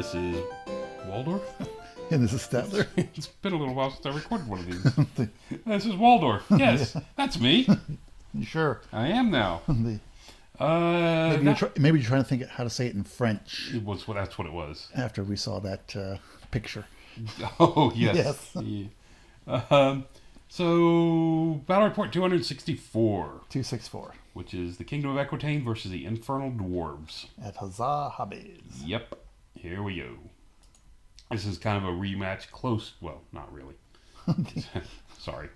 This is Waldorf. And this is Statler. It's been a little while since I recorded one of these. This is Waldorf. Yes, that's me. You sure? I am now. Maybe you're trying to think how to say it in French. That's what it was. After we saw that picture. Oh, yes. Yes. Yeah. So, Battle Report 264. 264. Which is the Kingdom of Equitaine versus the Infernal Dwarves. At Huzzah Hobbies. Yep. Here we go. This is kind of a rematch. Close. Well, not really. Sorry.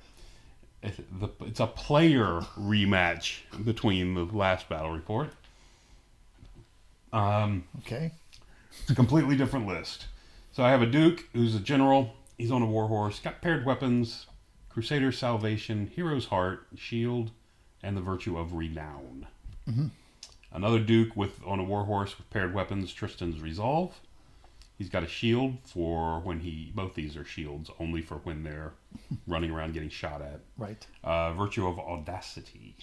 It's a player rematch between the last Battle Report. Okay. It's a completely different list. So I have a Duke who's a general. He's on a warhorse. Got paired weapons. Crusader's Salvation. Hero's Heart. Shield. And the Virtue of Renown. Mm-hmm. Another Duke on a warhorse with paired weapons. Tristan's Resolve. He's got a shield for when both these are shields only for when they're running around getting shot at. Right. Virtue of Audacity.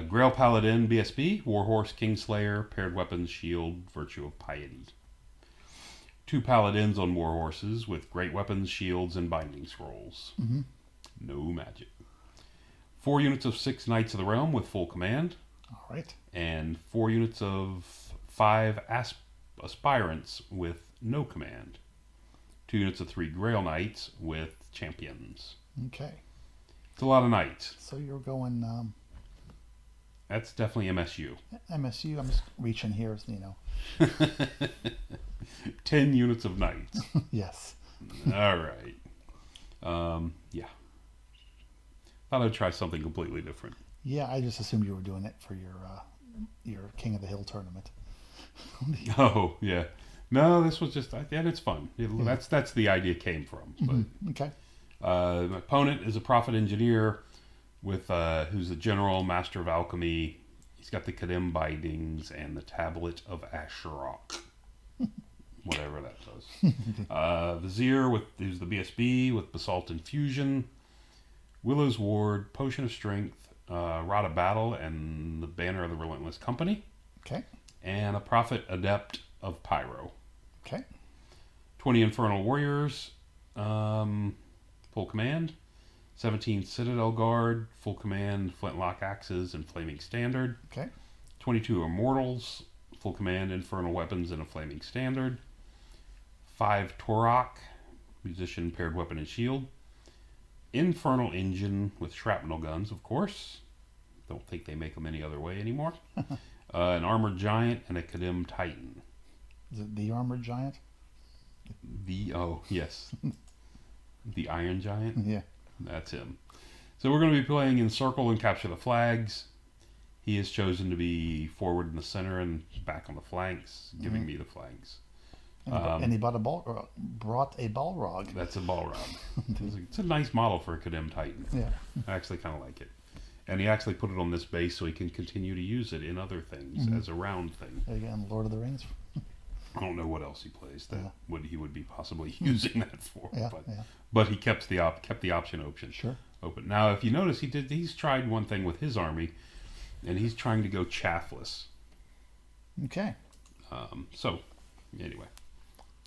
Grail Paladin BSB, Warhorse Kingslayer, paired weapons, shield, Virtue of Piety. 2 Paladins on warhorses with great weapons, shields, and binding scrolls. Mm-hmm. No magic. 4 units of 6 Knights of the Realm with full command. All right. And 4 units of 5 Aspirants with no command. 2 units of 3 Grail Knights with champions. Okay. It's a lot of knights. So you're going... That's definitely MSU. MSU, I'm just reaching here, you know. 10 units of knights. Yes. All right. Yeah. Thought I'd try something completely different. Yeah, I just assumed you were doing it for your King of the Hill tournament. Oh, yeah. No, this was just, and it's fun. That's the idea came from. But, mm-hmm. Okay. My opponent is a prophet engineer with who's a general, master of alchemy. He's got the Kadem bindings and the tablet of Asherok. Whatever that does. Vizier who's the BSB with basalt infusion. Willow's Ward, Potion of Strength, Rod of Battle, and the Banner of the Relentless Company. Okay. And a Prophet Adept of Pyro. Okay. 20 Infernal Warriors, full command. 17 Citadel Guard, full command, Flintlock Axes, and Flaming Standard. Okay. 22 Immortals, full command, Infernal Weapons, and a Flaming Standard. 5 Torok, Musician, Paired Weapon, and Shield. Infernal Engine with Shrapnel Guns, of course. Don't think they make them any other way anymore. An Armored Giant and a Kadem Titan. Is it the Armored Giant? Yes. The Iron Giant? Yeah. That's him. So we're going to be playing in Circle and Capture the Flags. He has chosen to be forward in the center and back on the flanks, giving me the flanks. And he brought a Balrog. That's a Balrog. It's a nice model for a Kadem Titan. Yeah. I actually kind of like it. And he actually put it on this base so he can continue to use it in other things as a round thing. Again, Lord of the Rings. I don't know what else he plays that he would be possibly using that for. Yeah, but he kept the option open. Sure. Open. Now, if you notice, he's tried one thing with his army, and he's trying to go chaffless. Okay. So, anyway,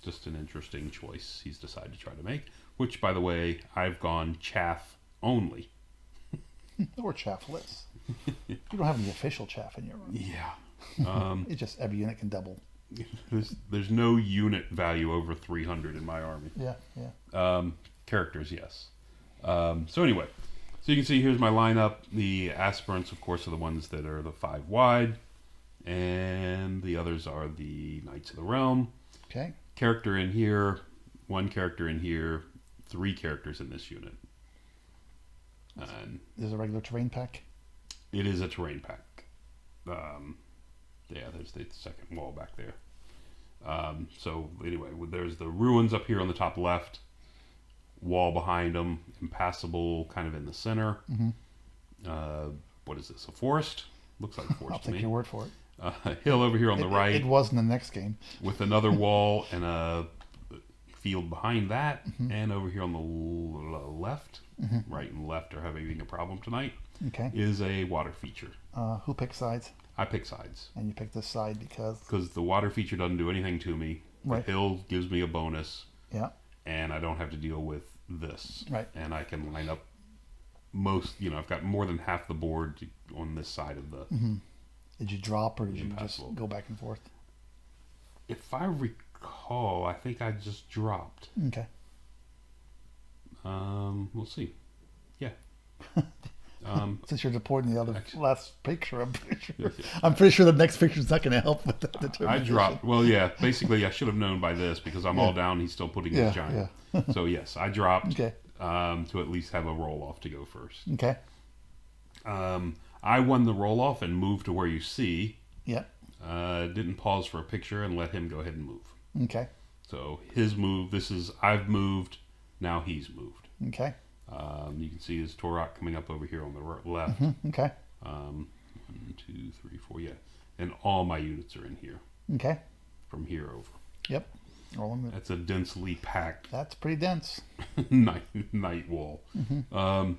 just an interesting choice he's decided to try to make. Which, by the way, I've gone chaff only. Or chaffless. You don't have any official chaff in your army. Yeah. It's just every unit can double. There's no unit value over 300 in my army. Yeah. Characters, yes. So anyway, so you can see here's my lineup. The aspirants, of course, are the ones that are the 5 wide, and the others are the Knights of the Realm. Okay. Character in here, 1 character in here, 3 characters in this unit. And there's a regular terrain pack. It is a terrain pack. There's the second wall back there. So anyway, there's the ruins up here on the top left. Wall behind them, impassable kind of in the center. Mm-hmm. What is this? A forest? Looks like a forest I'll to me. take your word for it. A hill over here on the right. It was in the next game. With another wall and a field behind that, and over here on the left, right and left are having a problem tonight. Okay. Is a water feature. Who picks sides? I pick sides. And you pick this side because the water feature doesn't do anything to me. Right. The hill gives me a bonus. Yeah. And I don't have to deal with this. Right. And I can line up I've got more than half the board on this side of the. Mm-hmm. Did you drop or did you Impassable. just go back and forth? If I recall, I think I just dropped. Okay. We'll see. Yeah. Since you're deporting the other last picture, I'm pretty sure. Yes. I'm pretty sure the next picture is not going to help with the I determination. dropped. Well, yeah. Basically, I should have known by this because I'm all down. He's still putting his giant. Yeah. So yes, I dropped. Okay. To at least have a roll off to go first. Okay. I won the roll off and moved to where you see. Yeah. Didn't pause for a picture and let him go ahead and move. Okay. So his move. I've moved. Now he's moved. Okay. You can see his Torok coming up over here on the left. Mm-hmm. Okay. 1, 2, 3, 4. Yeah, and all my units are in here. Okay. From here over. Yep. That's a densely packed That's pretty dense. night wall. Mm-hmm.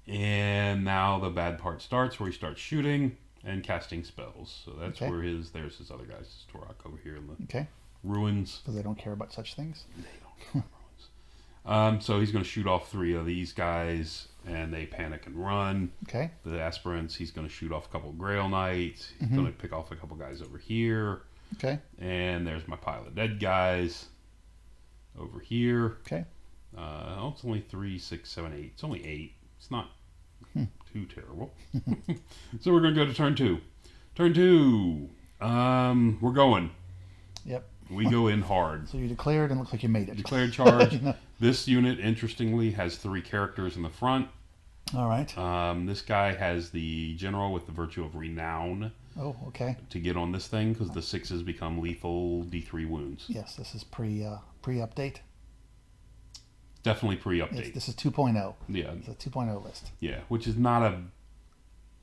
And now the bad part starts, where he starts shooting and casting spells. So that's where there's his other guys, his Torok over here in the ruins. Because they don't care about such things. They don't care about ruins. So he's going to shoot off 3 of these guys, and they panic and run. Okay. The aspirants, he's going to shoot off a couple of Grail Knights. He's going to pick off a couple guys over here. Okay. And there's my pile of dead guys over here. Okay. It's only 3, 6, 7, 8. It's only 8. It's not too terrible. So we're going to go to turn 2. Turn 2. We're going. Yep. We go in hard. So you declared and it looks like you made it. Declared charge. This unit, interestingly, has 3 characters in the front. All right. This guy has the general with the virtue of renown. Oh, okay. To get on this thing, because the 6s become lethal D3 wounds. Yes, this is pre-update. Definitely pre-update. This is 2.0. Yeah. It's a 2.0 list. Yeah, which is not a...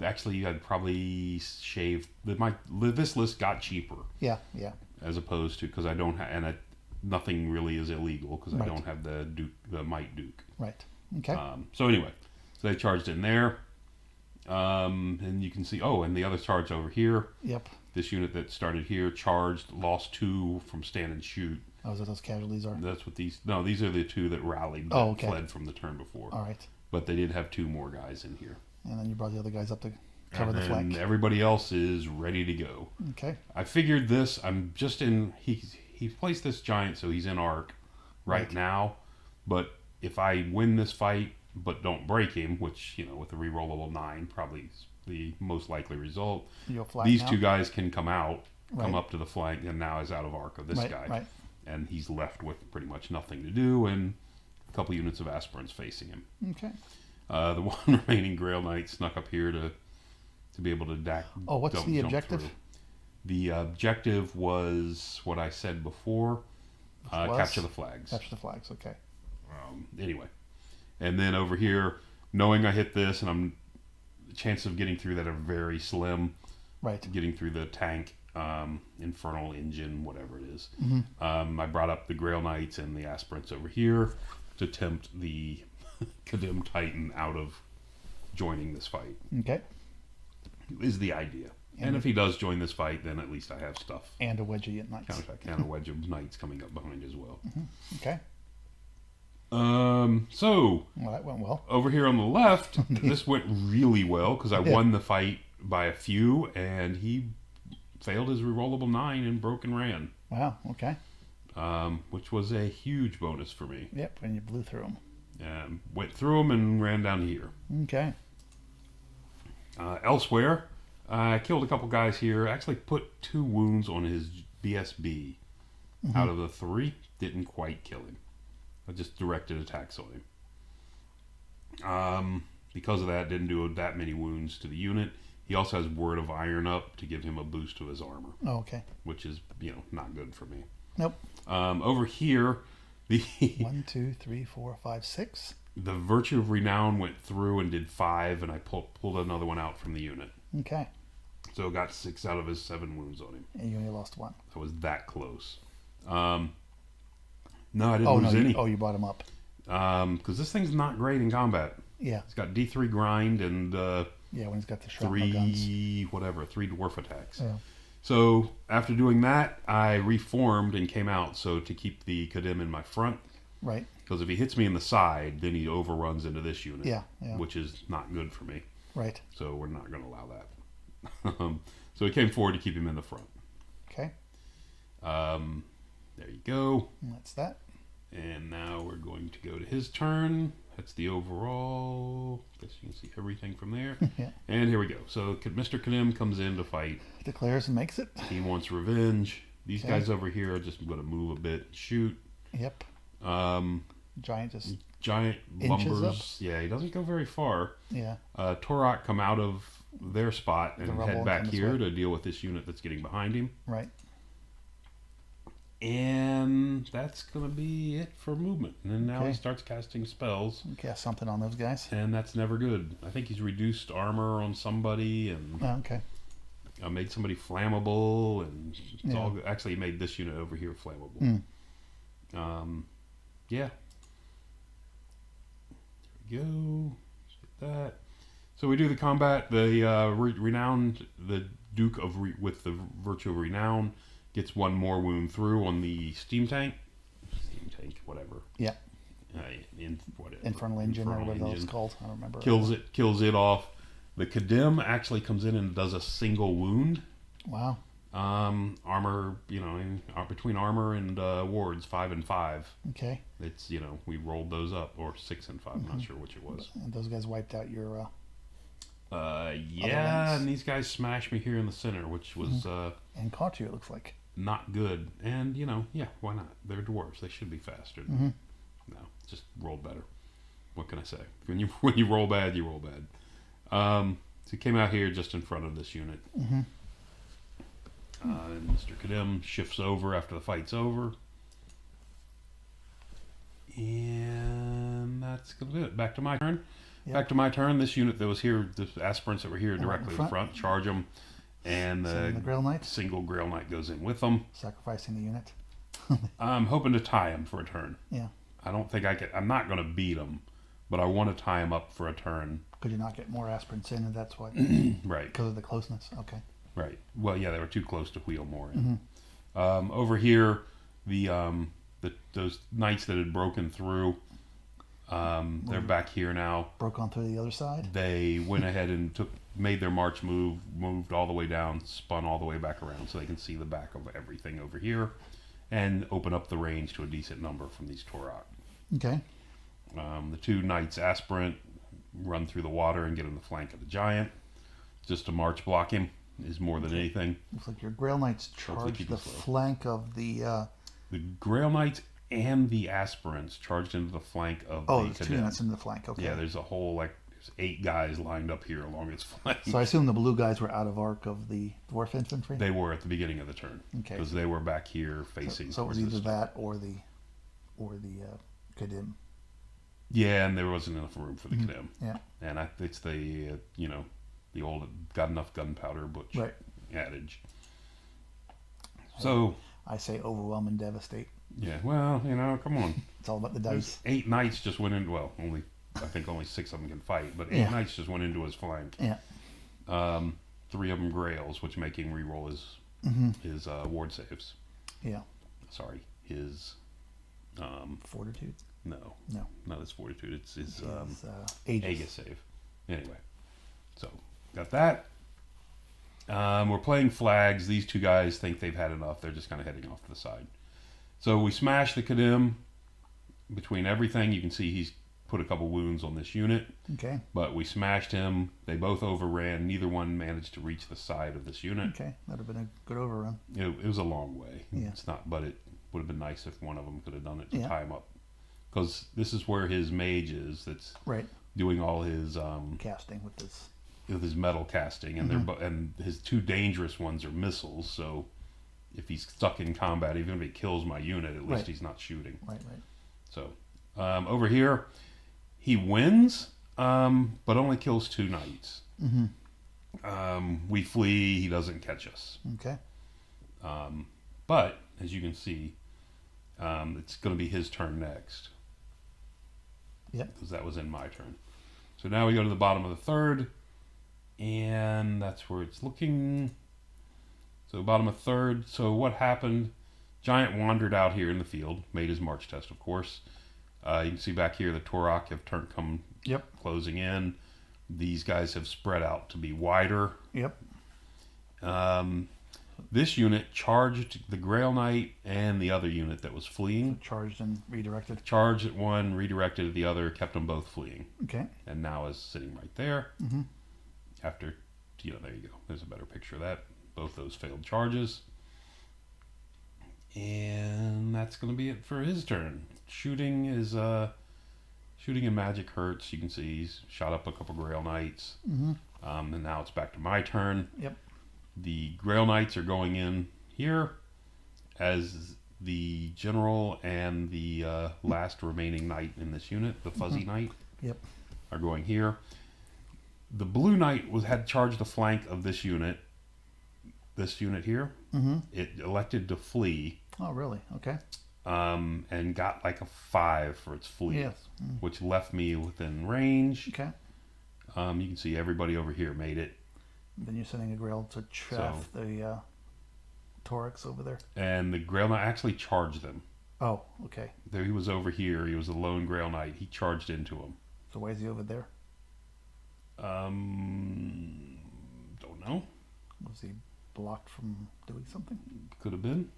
Actually, I'd probably shave... This list got cheaper. Yeah, yeah. As opposed to... Because I don't have... And nothing really is illegal, because I don't have the Might Duke. Right. Okay. So anyway, so they charged in there. And you can see... Oh, and the other charge over here. Yep. This unit that started here charged, lost 2 from stand and shoot. Oh, is that those casualties are? That's what these... No, these are the 2 that rallied, that fled from the turn before. All right. But they did have 2 more guys in here. And then you brought the other guys up to cover the flank. And everybody else is ready to go. Okay. I figured this... I'm just in... He placed this giant, so he's in arc right now. But if I win this fight, but don't break him, which, with a rerollable 9, probably is the most likely result. These 2 guys can come out, come up to the flank, and now is out of arc of this guy. Right. And he's left with pretty much nothing to do, and a couple units of aspirants facing him. Okay. The 1 remaining Grail Knight snuck up here to be able to what's the objective? Through. The objective was what I said before. Capture the flags. Capture the flags, okay. Anyway. And then over here, knowing I hit this, and the chances of getting through that are very slim. Right. Getting through the tank, infernal engine, whatever it is. Mm-hmm. I brought up the Grail Knights and the aspirants over here to tempt the Kadim Titan out of joining this fight. Okay. Is the idea. And if he does join this fight, then at least I have stuff. And a wedgie at knights. Counterattack and a wedge of knights coming up behind as well. Mm-hmm. Okay. So Well, that went well. over here on the left, this went really well because I won the fight by a few, and he failed his rerollable 9 and broke and ran. Wow. Okay. Which was a huge bonus for me. Yep. And you blew through them. Went through them and ran down here. Okay. Elsewhere, I killed a couple guys here. Actually put 2 wounds on his BSB. Out of the 3, didn't quite kill him. I just directed attacks on him. Because of that, didn't do that many wounds to the unit. He also has Word of Iron up to give him a boost to his armor. Oh, okay. Which is, not good for me. Nope. Over here, the 1, 2, 3, 4, 5, 6. The Virtue of Renown went through and did 5, and I pulled another one out from the unit. Okay. So got 6 out of his 7 wounds on him. And you only lost 1. I was that close. No, I didn't lose any. You brought him up. Because this thing's not great in combat. Yeah. It's got D3 grind and Yeah, when he's got the shrapnel guns. three dwarf attacks. Yeah. So after doing that, I reformed and came out so to keep the Kadim in my front. Right. Because if he hits me in the side, then he overruns into this unit. Yeah. Which is not good for me. Right. So we're not going to allow that. So he came forward to keep him in the front. Okay. There you go. And that's that. And now we're going to go to his turn. That's the overall. Guess you can see everything from there. Yeah. And here we go. So Mr. Kadim comes in to fight. He declares and makes it. He wants revenge. These Okay. guys over here are just going to move a bit and shoot. Yep. Giant just Giant inches lumbers. up. Yeah, he doesn't go very far. Yeah. Torok come out of their spot and rubble head and back come this here way. to deal with this unit that's getting behind him. Right. And that's going to be it for movement. And then now he Okay. starts casting spells. Cast something on those guys. And that's never good. I think he's reduced armor on somebody and Oh, okay. made somebody flammable. And it's Yeah. all good. Actually, he made this unit over here flammable. Yeah. There we go. Get that. So we do the combat. The renowned, the Duke of with the Virtue of Renown gets one more wound through on the steam tank, whatever. Yeah. Whatever. Infernal Engine or whatever that was Engine. called. I don't remember. Kills it off. The Kadim actually comes in and does a single wound. Wow. Armor, between armor and wards, 5 and 5. Okay. It's, we rolled those up, or 6 and 5. I'm not sure which it was. And those guys wiped out your. Yeah, and these guys smashed me here in the center, which was And caught you. It looks like. not good. And yeah, why not? They're dwarves. They should be faster. No, just rolled better. What can I say? When you roll bad, you roll bad. So he came out here just in front of this unit. And Mr. Kadim shifts over after the fight's over. And that's going to do it. Back to my turn. Yep. Back to my turn. This unit that was here, the aspirants that were here directly in front. front, charge them. And Send the Grail Knight. single Grail Knight goes in with them. Sacrificing the unit. I'm hoping to tie him for a turn. Yeah. I don't think I can. I'm not going to beat him, but I want to tie him up for a turn. Could you not get more aspirants in, and that's why? Right. Because of the closeness. Okay. Right. Well, yeah, they were too close to wheel more in. Over here, those knights that had broken through, they're back here now. Broke on through the other side. They went ahead and made their march move, moved all the way down, spun all the way back around, so they can see the back of everything over here, and open up the range to a decent number from these Torok. Okay. The two knights aspirant run through the water and get in the flank of the giant, just to march block him. Is more than anything. Looks like your Grail Knights charged the flank of the. The Grail Knights and the aspirants charged into the flank of the there's two Kadim. units in the flank. Okay. Yeah, there's a whole there's 8 guys lined up here along its flank. So I assume the blue guys were out of arc of the dwarf infantry. They were at the beginning of the turn. Okay. Because they were back here facing. So it was towards either this- that or the Kadim. Yeah, and there wasn't enough room for the Kadim. Yeah. And it's the the old got enough gunpowder butch Right. adage. So I say overwhelm and devastate. yeah, well, come on. It's all about the There's dice. 8 knights just went in. Well, I think only 6 of them can fight, but 8 Yeah. knights just went into his flank. Yeah. 3 of them grails, which make him reroll his ward saves. Yeah. Sorry, his Fortitude. no, No. not his fortitude. It's his Aegis. Aegis save. Anyway, so got that. We're playing flags. These two guys think they've had enough. They're just kind of heading off to the side. So we smash the Kadim. Between everything, you can see he's put a couple wounds on this unit. Okay. But we smashed him. They both overran. Neither one managed to reach the side of this unit. Okay. That'd have been a good overrun. It was a long way. Yeah. It's not, but it would have been nice if one of them could have done it to Yeah. tie him up. Because this is where his mage is. That's Right. doing all his Casting with this. metal casting, and and his 2 dangerous ones are missiles. So if he's stuck in combat, even if he kills my unit, at least Right. he's not shooting. Right. So over here, he wins, but only kills 2 knights. We flee. He doesn't catch us. Okay. But as you can see, it's going to be his turn next. Yep. Because that was in my turn. So now we go to the bottom of the third. And that's where it's looking. So bottom a third. So what happened? Giant wandered out here in the field, made his march test, of course. You can see back here the Torok have come Yep. closing in. These guys have spread out to be wider. Yep. This unit charged the Grail Knight and the other unit that was fleeing. Charged and redirected. Charged at one, redirected at the other, kept them both fleeing. Okay. And now is sitting right there. Mm-hmm. After, there you go. There's a better picture of that. Both those failed charges. And that's going to be it for his turn. Shooting and magic hurts. You can see he's shot up a couple Grail Knights. Mm-hmm. And now it's back to my turn. Yep. The Grail Knights are going in here as the general and the last remaining knight in this unit, the Fuzzy Knight, Yep. are going here. The Blue Knight had charged the flank of this unit here. Mm-hmm. It elected to flee. Oh, really? Okay. And got like a 5 for its flee, Yes. Mm. which left me within range. Okay. You can see everybody over here made it. Then you're sending a Grail to chaff the Torax over there. And the Grail Knight actually charged them. Oh, okay. There he was over here. He was a lone Grail Knight. He charged into him. So why is he over there? Don't know. Was he blocked from doing something? Could have been.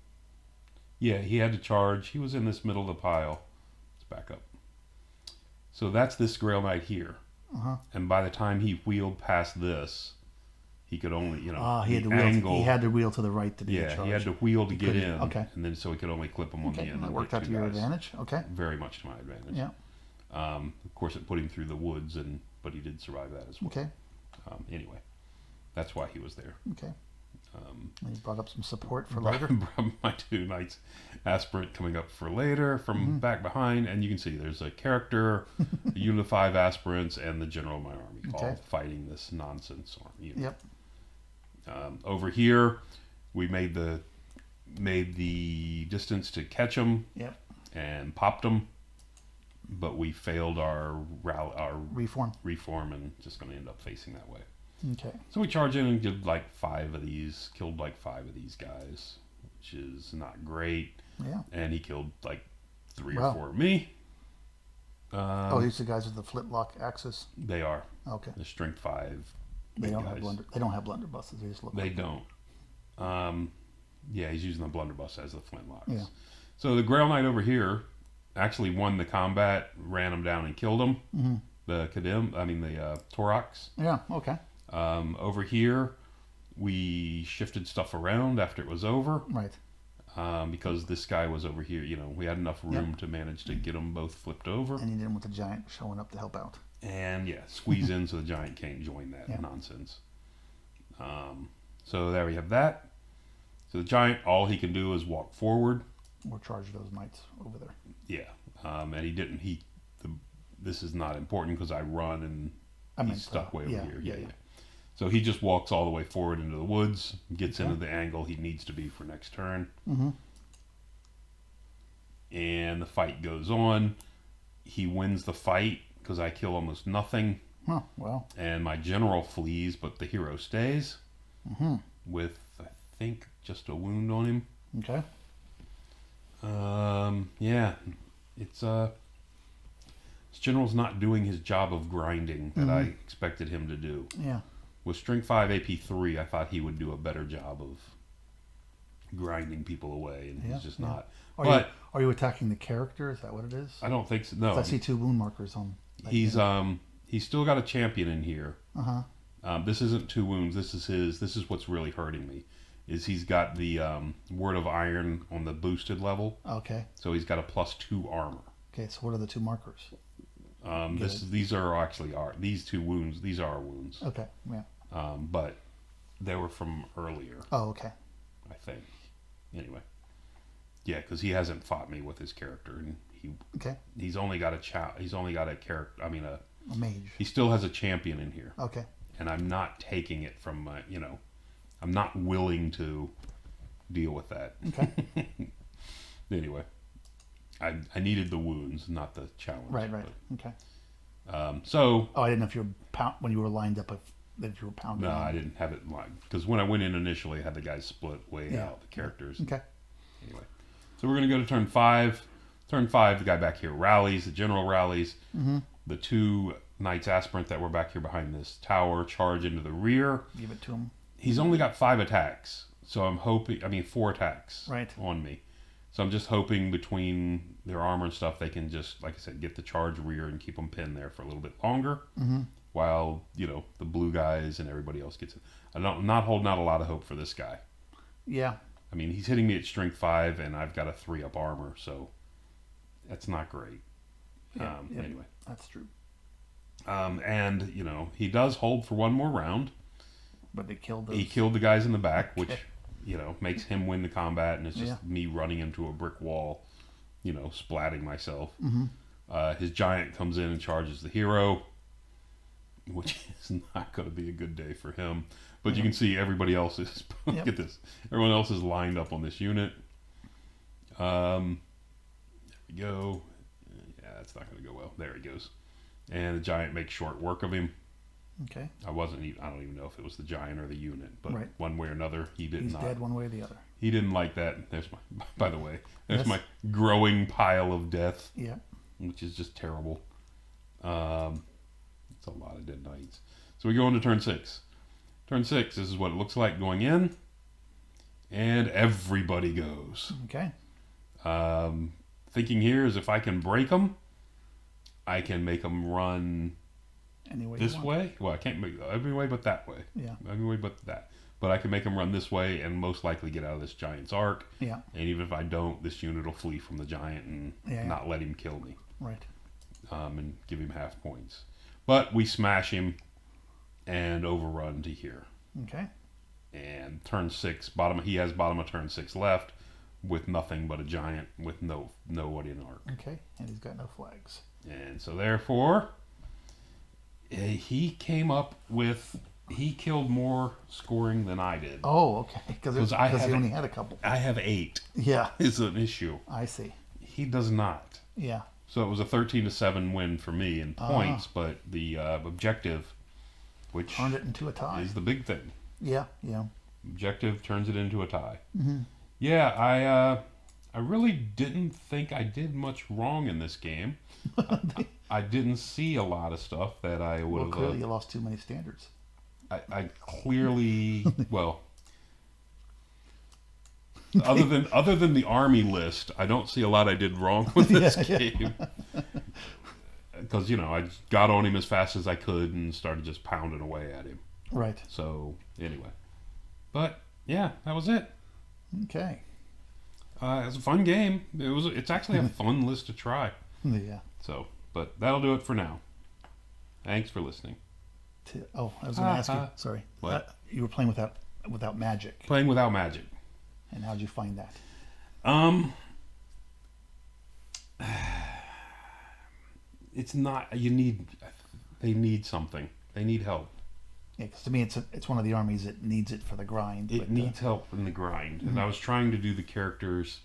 Yeah, he had to charge. He was in this middle of the pile. Let's back up. So that's this Grail Knight here. Uh-huh. And by the time he wheeled past this, he could only, he had to wheel to the right to do the charge. he had to wheel to get in. Okay. And then so he could only clip him on the end. That and worked get out to two your guys. advantage. Okay. Very much to my advantage. Yeah. Of course, it put him through the woods, but he did survive that as well. Okay. Anyway, that's why he was there. Okay. And you brought up some support for later. My 2 knights aspirant coming up for later from back behind, and you can see there's a character, a unit of 5 aspirants, and the general of my army all fighting this nonsense army. Yep. Over here, we made the distance to catch them. Yep. And popped them, but we failed our reform, and just going to end up facing that way. Okay. So we charge in and did like 5 of these, killed like 5 of these guys, which is not great. Yeah. And he killed like 3 or 4 of me. These are the guys with the flintlock axes. They are. Okay. The strength 5. They don't have blunderbusses. They just look. They like don't. Yeah, he's using the blunderbuss as the flintlocks. Yeah. So the Grail Knight over here actually won the combat, ran him down and killed him. Mm-hmm. The Torox. Yeah. Okay. Over here, we shifted stuff around after it was over. Right. Because this guy was over here. We had enough room to manage to get them both flipped over. And you didn't want the giant showing up to help out. And squeeze in so the giant can't join that nonsense. So there we have that. So the giant, all he can do is walk forward. Or charge those knights over there. Yeah. And he didn't. This is not important because I run and he's stuck way over here. Yeah. So he just walks all the way forward into the woods, gets into the angle he needs to be for next turn. Mm-hmm. And the fight goes on. He wins the fight because I kill almost nothing. Huh, well. And my general flees, but the hero stays with, I think, just a wound on him. Okay. It's this general's not doing his job of grinding that I expected him to do. Yeah. With Strength 5 AP 3, I thought he would do a better job of grinding people away, and he's just not. Are you attacking the character? Is that what it is? I don't think so. No. I see 2 wound markers on. He's still got a champion in here. This isn't 2 wounds. This is what's really hurting me. Is he's got the Word of Iron on the boosted level. Okay. So he's got a +2 armor. Okay, so what are the 2 markers? These are actually these 2 wounds. These are wounds. Okay. Yeah. But they were from earlier. Oh, okay. I think. Anyway. Yeah, because he hasn't fought me with his character, and he's only got a character. I mean a mage. He still has a champion in here. Okay. And I'm not taking it from my. I'm not willing to deal with that. Okay. Anyway, I needed the wounds, not the challenge. Right. Okay. So. Oh, I didn't know if you were when you were lined up. that you were pounding? No, on? I didn't have it in line because when I went in initially, I had the guys split way out the characters. Okay. Anyway, so we're gonna go to turn 5. Turn 5, the guy back here rallies. The general rallies. Mm-hmm. The 2 knights aspirant that were back here behind this tower charge into the rear. Give it to him. He's only got 5 attacks, so I'm hoping. I mean, 4 attacks on me. So I'm just hoping between their armor and stuff, they can just, like I said, get the charge rear and keep them pinned there for a little bit longer, while the blue guys and everybody else gets it. I'm not holding out a lot of hope for this guy. Yeah. I mean, he's hitting me at strength 5, and I've got a 3-up armor, so that's not great. Yeah, Anyway, that's true. and he does hold for one more round. But they killed those. He killed the guys in the back, which makes him win the combat, and it's just me running into a brick wall, splatting myself. His giant comes in and charges the hero, which is not going to be a good day for him. But you can see everybody else is. Look at this. Everyone else is lined up on this unit. There we go. Yeah, that's not going to go well. There he goes. And the giant makes short work of him. Okay. I don't even know if it was the giant or the unit, but one way or another, he did not. He's dead one way or the other. He didn't like that. By the way, there's my growing pile of death. Yeah. Which is just terrible. It's a lot of dead knights. So we go into turn 6. Turn 6, this is what it looks like going in. And everybody goes. Okay. Thinking here is if I can break them, I can make them run this way. Well, I can't make every way but that way. Yeah. Every way but that. But I can make them run this way and most likely get out of this giant's arc. Yeah. And even if I don't, this unit will flee from the giant and not let him kill me. Right. And give him half points. But we smash him and overrun to here. Okay. And turn 6, he has bottom of turn 6 left with nothing but a giant with nobody in arc. Okay. And he's got no flags. And so therefore, he killed more scoring than I did. Oh, okay. Because he only had a couple. I have 8. Yeah. Is an issue. I see. He does not. Yeah. So it was a 13-7 win for me in points, but the objective, which turned it into a tie, is the big thing. Yeah, yeah. Objective turns it into a tie. Mm-hmm. Yeah, I really didn't think I did much wrong in this game. I didn't see a lot of stuff that I would have. Well, clearly you lost too many standards. I clearly other than the army list, I don't see a lot I did wrong with this game. Because I got on him as fast as I could and started just pounding away at him. Right. So anyway, but yeah, that was it. Okay. It was a fun game. It's actually a fun list to try. Yeah. So, but that'll do it for now. Thanks for listening. I was going to ask you. Sorry. What? You were playing without magic. Playing without magic. And how'd you find that? It's not. They need something. They need help. Yeah, because to me, it's one of the armies that needs it for the grind. It needs help in the grind. And I was trying to do the characters.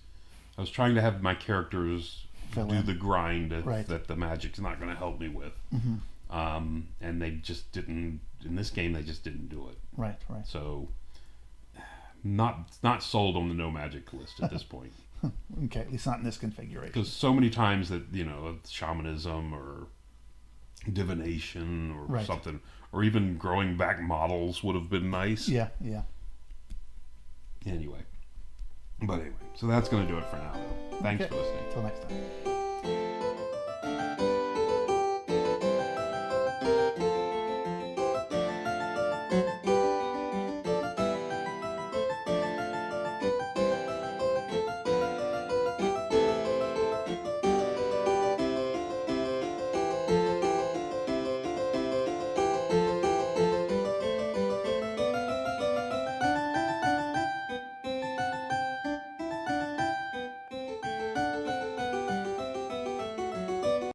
I was trying to have my characters do the grind that the magic's not going to help me with. Mm-hmm. And they just didn't. In this game, they just didn't do it. Right. So, not sold on the no magic list at this point. Okay, at least not in this configuration. Because so many times that shamanism or divination or something, or even growing back models would have been nice. Yeah. Anyway, so that's going to do it for now, though. Thanks for listening. Until next time.